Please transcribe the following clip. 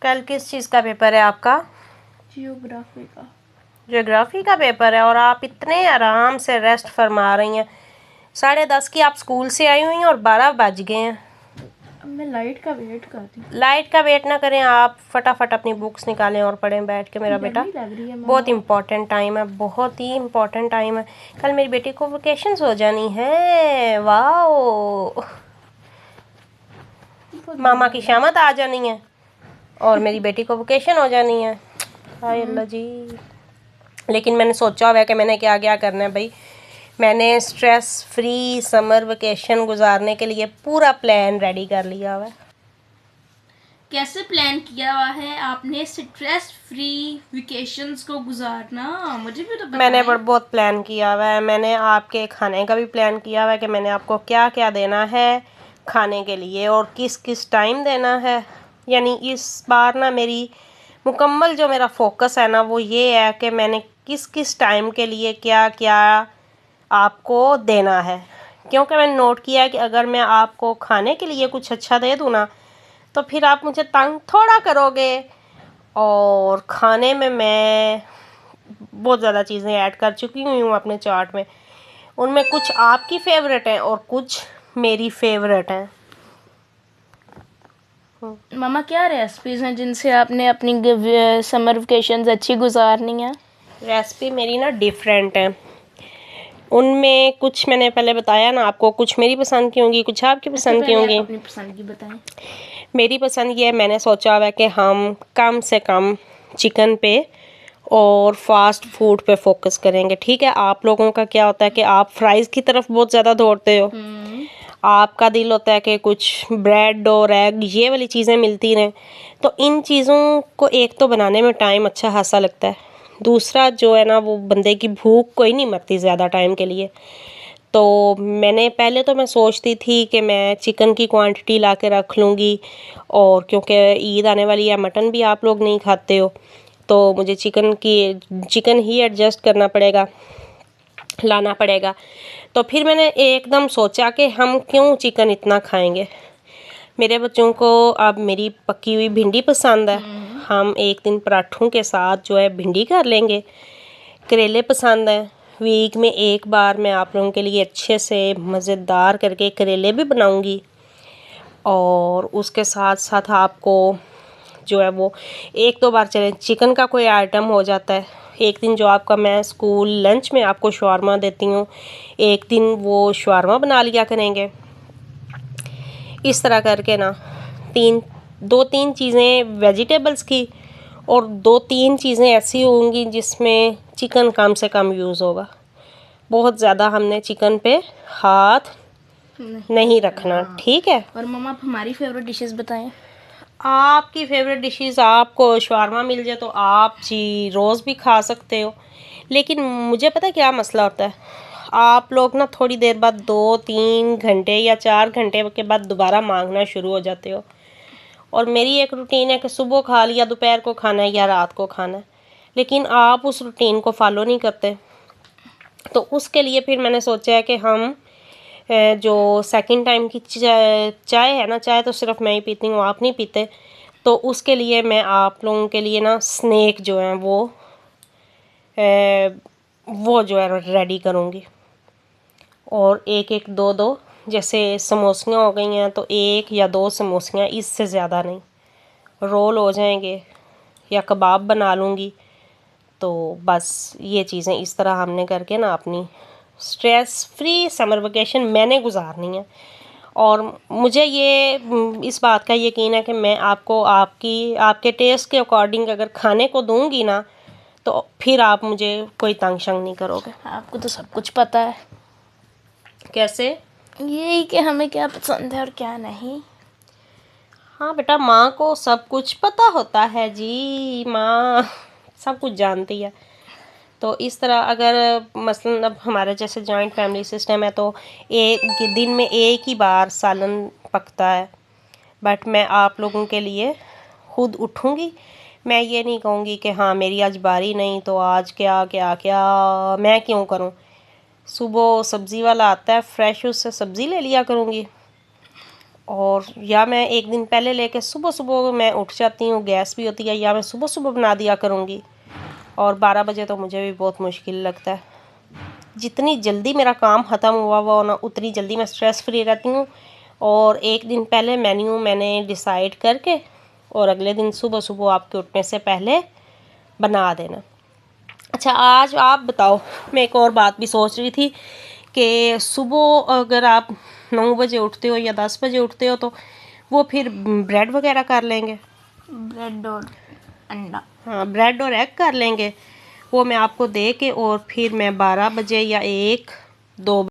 कल किस चीज़ का पेपर है आपका? जियोग्राफी का। ज्योग्राफी का पेपर है और आप इतने आराम से रेस्ट फरमा रही हैं। 10:30 की आप स्कूल से आई हुई हैं और 12 बज गए हैं। अब मैं लाइट का वेट करती हूँ। लाइट का वेट ना करें, आप फटाफट अपनी बुक्स निकालें और पढ़ें बैठ के मेरा बेटा। गर्मी लग रही है मम्मा। बहुत इम्पोर्टेंट टाइम है, बहुत ही इम्पोर्टेंट टाइम है। कल मेरी बेटी को वेकेशंस हो जानी है। वाओ, मामा की शामत आ जानी है और मेरी बेटी को वेकेशन हो जानी है। हाय अल्लाह जी। लेकिन मैंने सोचा हुआ है कि मैंने क्या क्या करना है भाई। मैंने स्ट्रेस फ्री समर वेकेशन गुजारने के लिए पूरा प्लान रेडी कर लिया हुआ है। कैसे प्लान किया हुआ है आपने स्ट्रेस फ्री वेकेशंस को गुजारना? मुझे भी तो बताएं। मैंने बहुत प्लान किया हुआ है। मैंने आपके खाने का भी प्लान किया हुआ है कि मैंने आपको क्या क्या देना है खाने के लिए और किस किस टाइम देना है। यानी इस बार ना मेरी मुकम्मल जो मेरा फोकस है ना वो ये है कि मैंने किस किस टाइम के लिए क्या क्या आपको देना है। क्योंकि मैंने नोट किया है कि अगर मैं आपको खाने के लिए कुछ अच्छा दे दूँ ना तो फिर आप मुझे तंग थोड़ा करोगे। और खाने में मैं बहुत ज़्यादा चीज़ें ऐड कर चुकी हुई हूँ अपने चार्ट में। उनमें कुछ आपकी फेवरेट हैं और कुछ मेरी फेवरेट हैं। मामा क्या रेसिपीज हैं जिनसे आपने अपनी समर वेकेशंस अच्छी गुजारनी है? रेसिपी मेरी ना डिफरेंट है। उनमें कुछ मैंने पहले बताया ना आपको, कुछ मेरी पसंद की होंगी, कुछ आपकी पसंद की होंगी। अपनी पसंद की बताएं। मेरी पसंद ये है, मैंने सोचा हुआ है कि हम कम से कम चिकन पे और फास्ट फूड पे फोकस करेंगे। ठीक है, आप लोगों का क्या होता है कि आप फ्राइज़ की तरफ बहुत ज़्यादा दौड़ते हो। आपका दिल होता है कि कुछ ब्रेड और एग ये वाली चीज़ें मिलती रहें। तो इन चीज़ों को एक तो बनाने में टाइम अच्छा खासा लगता है, दूसरा जो है ना वो बंदे की भूख कोई नहीं मरती ज़्यादा टाइम के लिए। तो मैंने पहले तो मैं सोचती थी कि मैं चिकन की क्वांटिटी ला के रख लूँगी और क्योंकि ईद आने वाली है, मटन भी आप लोग नहीं खाते हो तो मुझे चिकन ही एडजस्ट करना पड़ेगा, लाना पड़ेगा। तो फिर मैंने एकदम सोचा कि हम क्यों चिकन इतना खाएंगे। मेरे बच्चों को अब मेरी पकी हुई भिंडी पसंद है, हम एक दिन पराठों के साथ जो है भिंडी कर लेंगे। करेले पसंद है, वीक में एक बार मैं आप लोगों के लिए अच्छे से मज़ेदार करके करेले भी बनाऊंगी। और उसके साथ साथ आपको जो है वो एक दो बार चले चिकन का कोई आइटम हो जाता है। एक दिन जो आपका मैं स्कूल लंच में आपको शवारमा देती हूँ, एक दिन वो शवारमा बना लिया करेंगे। इस तरह करके ना दो तीन चीज़ें वेजिटेबल्स की और 2-3 चीज़ें ऐसी होंगी जिसमें चिकन कम से कम यूज़ होगा। बहुत ज़्यादा हमने चिकन पे हाथ नहीं रखना, ठीक है। और मम्मा आप हमारी फेवरेट डिशेस बताएं। आपकी फेवरेट डिशेस, आपको शवारमा मिल जाए तो आप जी रोज़ भी खा सकते हो। लेकिन मुझे पता है क्या मसला होता है, आप लोग ना थोड़ी देर बाद 2-3 घंटे या 4 घंटे के बाद दोबारा मांगना शुरू हो जाते हो। और मेरी एक रूटीन है कि सुबह खा लिया, दोपहर को खाना है या रात को खाना है, लेकिन आप उस रूटीन को फॉलो नहीं करते। तो उसके लिए फिर मैंने सोचा है कि हम जो सेकंड टाइम की चाय है ना, चाय तो सिर्फ मैं ही पीती हूँ, आप नहीं पीते। तो उसके लिए मैं आप लोगों के लिए ना स्नैक जो हैं वो जो है रेडी करूँगी। और एक एक दो दो जैसे समोसियाँ हो गई हैं तो 1 या 2 समोसियाँ, इससे ज़्यादा नहीं। रोल हो जाएंगे या कबाब बना लूँगी। तो बस ये चीज़ें इस तरह हमने करके ना अपनी स्ट्रेस फ्री समर वेकेशन मैंने गुजारनी है। और मुझे ये इस बात का यकीन है कि मैं आपको आपके टेस्ट के अकॉर्डिंग अगर खाने को दूंगी ना तो फिर आप मुझे कोई तंग शंग नहीं करोगे। आपको तो सब कुछ पता है। कैसे? यही कि हमें क्या पसंद है और क्या नहीं। हाँ बेटा, माँ को सब कुछ पता होता है जी, माँ सब कुछ जानती है। तो इस तरह अगर मसलन अब हमारे जैसे जॉइंट फैमिली सिस्टम है तो एक दिन में एक ही बार सालन पकता है। बट मैं आप लोगों के लिए खुद उठूँगी। मैं ये नहीं कहूँगी कि हाँ मेरी आज बारी नहीं तो आज क्या क्या क्या मैं क्यों करूँ। सुबह सब्ज़ी वाला आता है, फ्रेश उससे सब्ज़ी ले लिया करूँगी। और या मैं एक दिन पहले लेके सुबह सुबह मैं उठ जाती हूँ, गैस भी होती है, या मैं सुबह सुबह बना दिया करूँगी। और 12 बजे तो मुझे भी बहुत मुश्किल लगता है। जितनी जल्दी मेरा काम ख़त्म हुआ ना उतनी जल्दी मैं स्ट्रेस फ्री रहती हूँ। और एक दिन पहले मेन्यू मैंने डिसाइड करके और अगले दिन सुबह सुबह आपके उठने से पहले बना देना। अच्छा, आज आप बताओ, मैं एक और बात भी सोच रही थी कि सुबह अगर आप 9 बजे उठते हो या 10 बजे उठते हो तो वो फिर ब्रेड वगैरह कर लेंगे। ब्रेड और अंडा। हाँ, ब्रेड और एग कर लेंगे। वो मैं आपको दे के और फिर मैं 12 बजे या 1-2